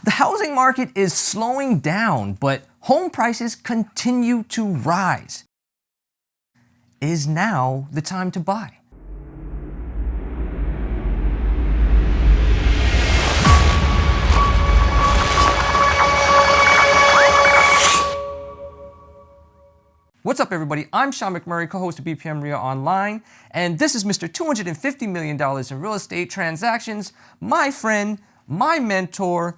The housing market is slowing down, but home prices continue to rise. Is now the time to buy? What's up, everybody? I'm Sean McMurray, co-host of BPM REIA Online, and this is Mr. $250 million in real estate transactions, my friend, my mentor,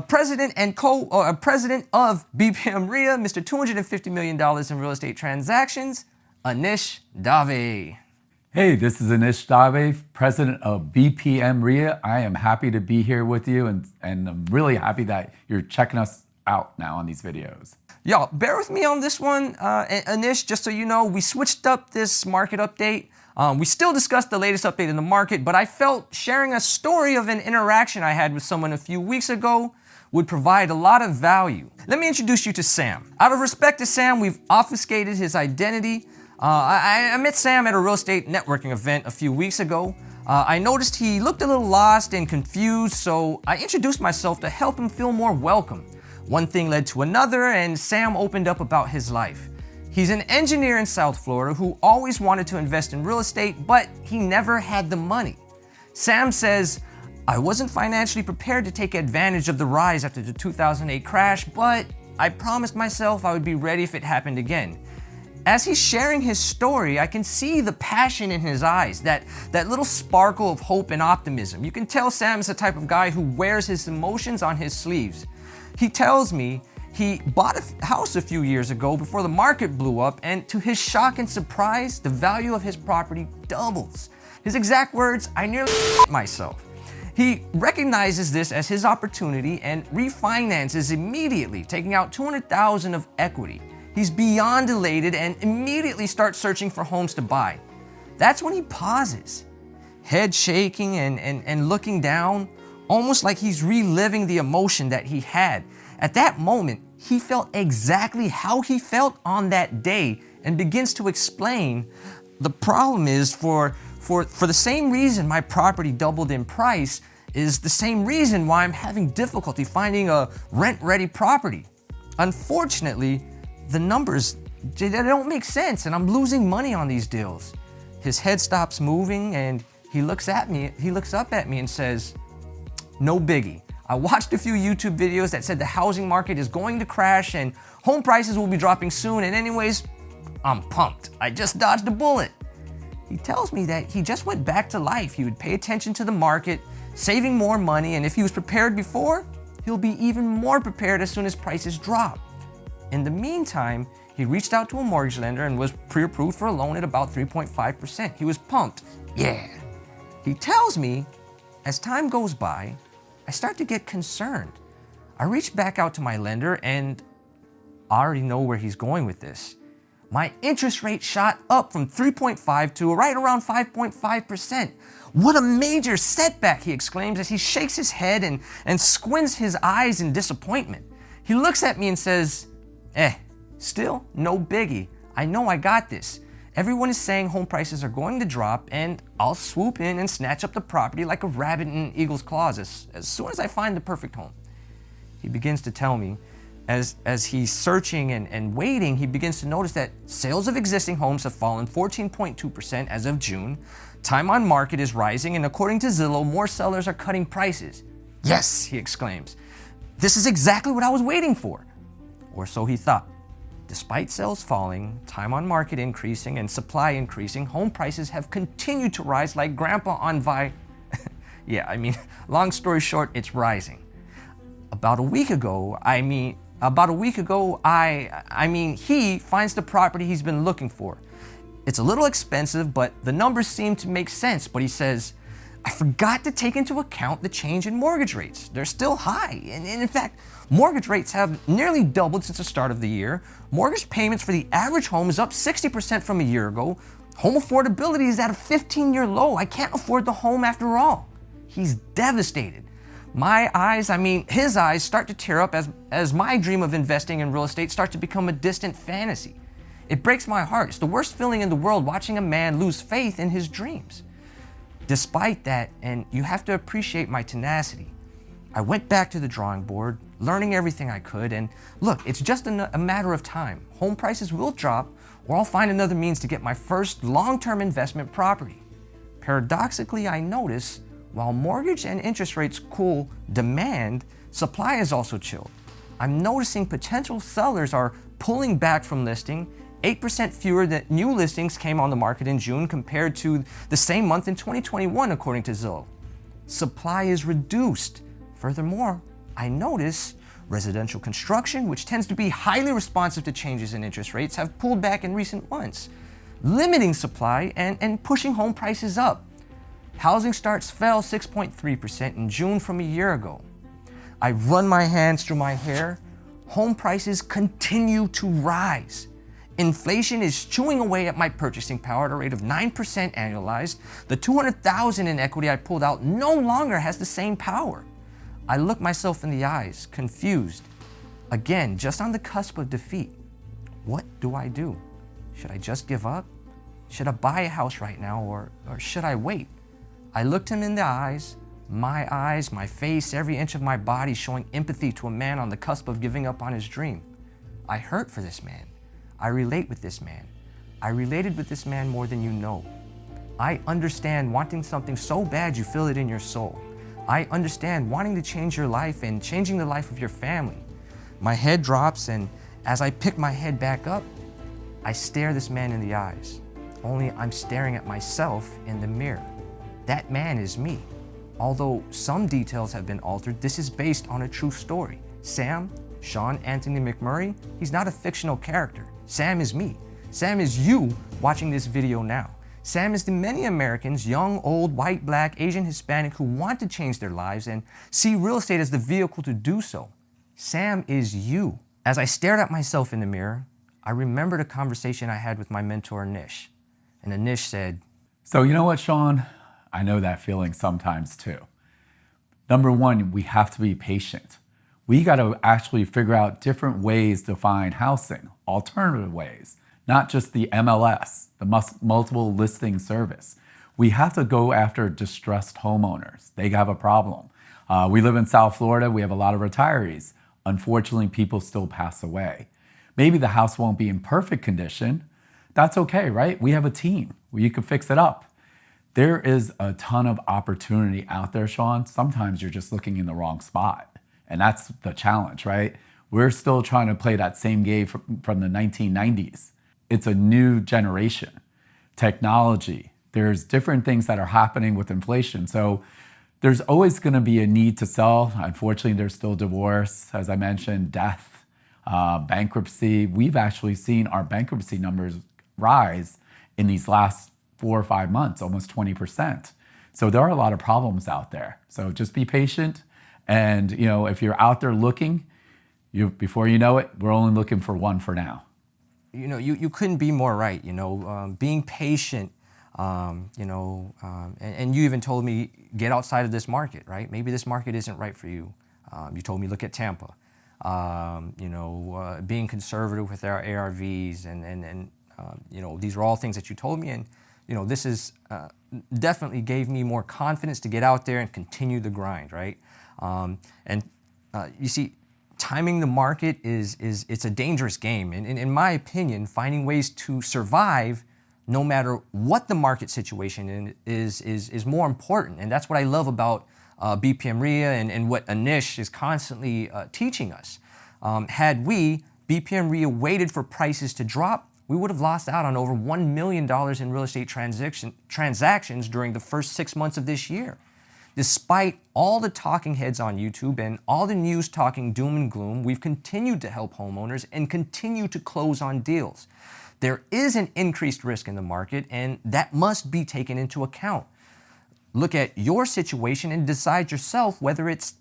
president of BPM REIA, Mr. $250 million in real estate transactions, Anish Dave. Hey, this is Anish Dave, president of BPM REIA. I am happy to be here with you, and I'm really happy that you're checking us out now on these videos. Y'all, bear with me on this one. Anish, just so you know, we switched up this market update. We still discussed the latest update in the market, but I felt sharing a story of an interaction I had with someone a few weeks ago would provide a lot of value. Let me introduce you to Sam. Out of respect to Sam, we've obfuscated his identity. I met Sam at a real estate networking event a few weeks ago. I noticed he looked a little lost and confused, so I introduced myself to help him feel more welcome. One thing led to another, and Sam opened up about his life. He's an engineer in South Florida who always wanted to invest in real estate, but he never had the money. Sam says, "I wasn't financially prepared to take advantage of the rise after the 2008 crash, but I promised myself I would be ready if it happened again." As he's sharing his story, I can see the passion in his eyes, that little sparkle of hope and optimism. You can tell Sam's the type of guy who wears his emotions on his sleeves. He tells me he bought a house a few years ago before the market blew up, and to his shock and surprise, the value of his property doubles. His exact words, "I nearly myself." He recognizes this as his opportunity and refinances immediately, taking out $200,000 of equity. He's beyond elated and immediately starts searching for homes to buy. That's when he pauses, head shaking and looking down, almost like he's reliving the emotion that he had. At that moment, he felt exactly how he felt on that day and begins to explain, "The problem is for the same reason my property doubled in price is the same reason why I'm having difficulty finding a rent-ready property. Unfortunately, the numbers, they don't make sense and I'm losing money on these deals." His head stops moving and he looks up at me and says, "No biggie. I watched a few YouTube videos that said the housing market is going to crash and home prices will be dropping soon, and anyways, I'm pumped. I just dodged a bullet." He tells me that he just went back to life. He would pay attention to the market, saving more money, and if he was prepared before, he'll be even more prepared as soon as prices drop. In the meantime, he reached out to a mortgage lender and was pre-approved for a loan at about 3.5%. He was pumped. Yeah. He tells me, as time goes by, I start to get concerned. I reach back out to my lender and I already know where he's going with this. My interest rate shot up from 3.5 to right around 5.5%. "What a major setback," he exclaims as he shakes his head and squints his eyes in disappointment. He looks at me and says, "Still no biggie. I know I got this. Everyone is saying home prices are going to drop, and I'll swoop in and snatch up the property like a rabbit in an eagle's claws as soon as I find the perfect home." He begins to tell me, as he's searching and waiting, he begins to notice that sales of existing homes have fallen 14.2% as of June. Time on market is rising, and according to Zillow, more sellers are cutting prices. "Yes," he exclaims. "This is exactly what I was waiting for." Or so he thought. Despite sales falling, time on market increasing, and supply increasing, home prices have continued to rise like grandpa on long story short, it's rising. About a week ago, he finds the property he's been looking for. It's a little expensive, but the numbers seem to make sense. But he says, "I forgot to take into account the change in mortgage rates. They're still high. And in fact, mortgage rates have nearly doubled since the start of the year. Mortgage payments for the average home is up 60% from a year ago. Home affordability is at a 15-year low. I can't afford the home after all." He's devastated. His eyes start to tear up as my dream of investing in real estate starts to become a distant fantasy. It breaks my heart. It's the worst feeling in the world watching a man lose faith in his dreams. Despite that, and you have to appreciate my tenacity, I went back to the drawing board, learning everything I could, and look, it's just a matter of time. Home prices will drop, or I'll find another means to get my first long-term investment property. Paradoxically, I notice, while mortgage and interest rates cool demand, supply is also chilled. I'm noticing potential sellers are pulling back from listing. 8% fewer new listings came on the market in June compared to the same month in 2021, according to Zillow. Supply is reduced. Furthermore, I notice residential construction, which tends to be highly responsive to changes in interest rates, have pulled back in recent months, limiting supply and pushing home prices up. Housing starts fell 6.3% in June from a year ago. I run my hands through my hair. Home prices continue to rise. Inflation is chewing away at my purchasing power at a rate of 9% annualized. The $200,000 in equity I pulled out no longer has the same power. I look myself in the eyes, confused. Again, just on the cusp of defeat. What do I do? Should I just give up? Should I buy a house right now, or should I wait? I looked him in the eyes, my face, every inch of my body showing empathy to a man on the cusp of giving up on his dream. I hurt for this man. I relate with this man. I related with this man more than you know. I understand wanting something so bad you feel it in your soul. I understand wanting to change your life and changing the life of your family. My head drops, and as I pick my head back up, I stare this man in the eyes. Only I'm staring at myself in the mirror. That man is me. Although some details have been altered, this is based on a true story. Sam, Sean Anthony McMurray, he's not a fictional character. Sam is me. Sam is you watching this video now. Sam is the many Americans, young, old, white, black, Asian, Hispanic, who want to change their lives and see real estate as the vehicle to do so. Sam is you. As I stared at myself in the mirror, I remembered a conversation I had with my mentor, Nish. And Anish said, So you know what, Sean? I know that feeling sometimes too. Number one, we have to be patient. We got to actually figure out different ways to find housing, alternative ways, not just the MLS, the multiple listing service. We have to go after distressed homeowners. They have a problem. We live in South Florida. We have a lot of retirees. Unfortunately, people still pass away. Maybe the house won't be in perfect condition. That's okay, right? We have a team. You can fix it up. There is a ton of opportunity out there, Sean. Sometimes you're just looking in the wrong spot. And that's the challenge, right? We're still trying to play that same game from the 1990s. It's a new generation. Technology. There's different things that are happening with inflation. So there's always going to be a need to sell. Unfortunately, there's still divorce, as I mentioned, death, bankruptcy. We've actually seen our bankruptcy numbers rise in these last 4 or 5 months, almost 20%. So there are a lot of problems out there. So just be patient. And if you're out there looking, before you know it, we're only looking for one for now. You couldn't be more right. Being patient. And you even told me get outside of this market, right? Maybe this market isn't right for you. You told me look at Tampa. Being conservative with our ARVs, and these are all things that you told me, and this is definitely gave me more confidence to get out there and continue the grind, right? You see, timing the market it's a dangerous game, and in my opinion, finding ways to survive no matter what the market situation is more important, and that's what I love about BPM REIA and what Anish is constantly teaching us. Had we, BPM REIA, waited for prices to drop, we would have lost out on over $1 million in real estate transactions during the first 6 months of this year. Despite all the talking heads on YouTube and all the news talking doom and gloom, we've continued to help homeowners and continue to close on deals. There is an increased risk in the market, and that must be taken into account. Look at your situation and decide yourself whether it's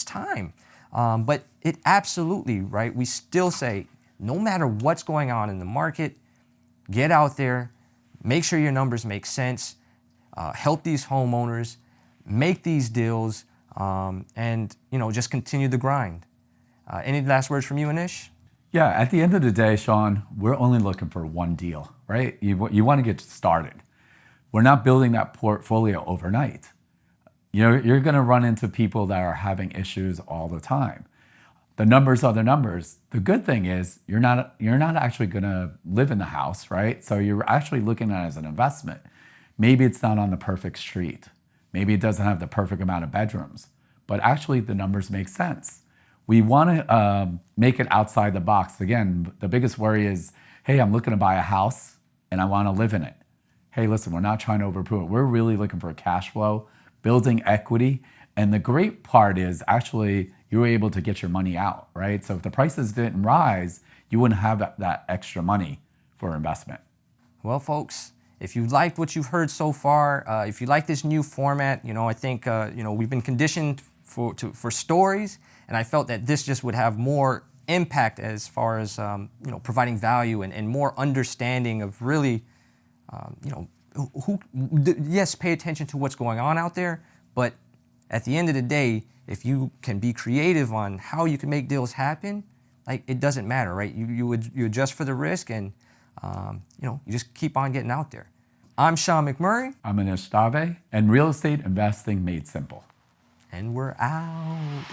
time. But it absolutely, right? We still say, no matter what's going on in the market, get out there, make sure your numbers make sense, help these homeowners, make these deals, and just continue the grind. Any last words from you, Anish? Yeah, at the end of the day, Sean, we're only looking for one deal, right? You want to get started. We're not building that portfolio overnight. You're going to run into people that are having issues all the time. The numbers are the numbers. The good thing is you're not actually going to live in the house, right? So you're actually looking at it as an investment. Maybe it's not on the perfect street. Maybe it doesn't have the perfect amount of bedrooms, but actually the numbers make sense. We want to make it outside the box. Again, the biggest worry is, hey, I'm looking to buy a house and I want to live in it. Hey, listen, we're not trying to overprove it. We're really looking for cash flow, building equity. And the great part is actually you were able to get your money out, right? So if the prices didn't rise, you wouldn't have that extra money for investment. Well, folks, if you liked what you've heard so far, if you like this new format, I think we've been conditioned for stories, and I felt that this just would have more impact as far as providing value and more understanding of really, yes, pay attention to what's going on out there, but at the end of the day, if you can be creative on how you can make deals happen, like it doesn't matter, right? You adjust for the risk, and you just keep on getting out there. I'm Sean McMurray. I'm Anish Dave, and Real Estate Investing Made Simple. And we're out.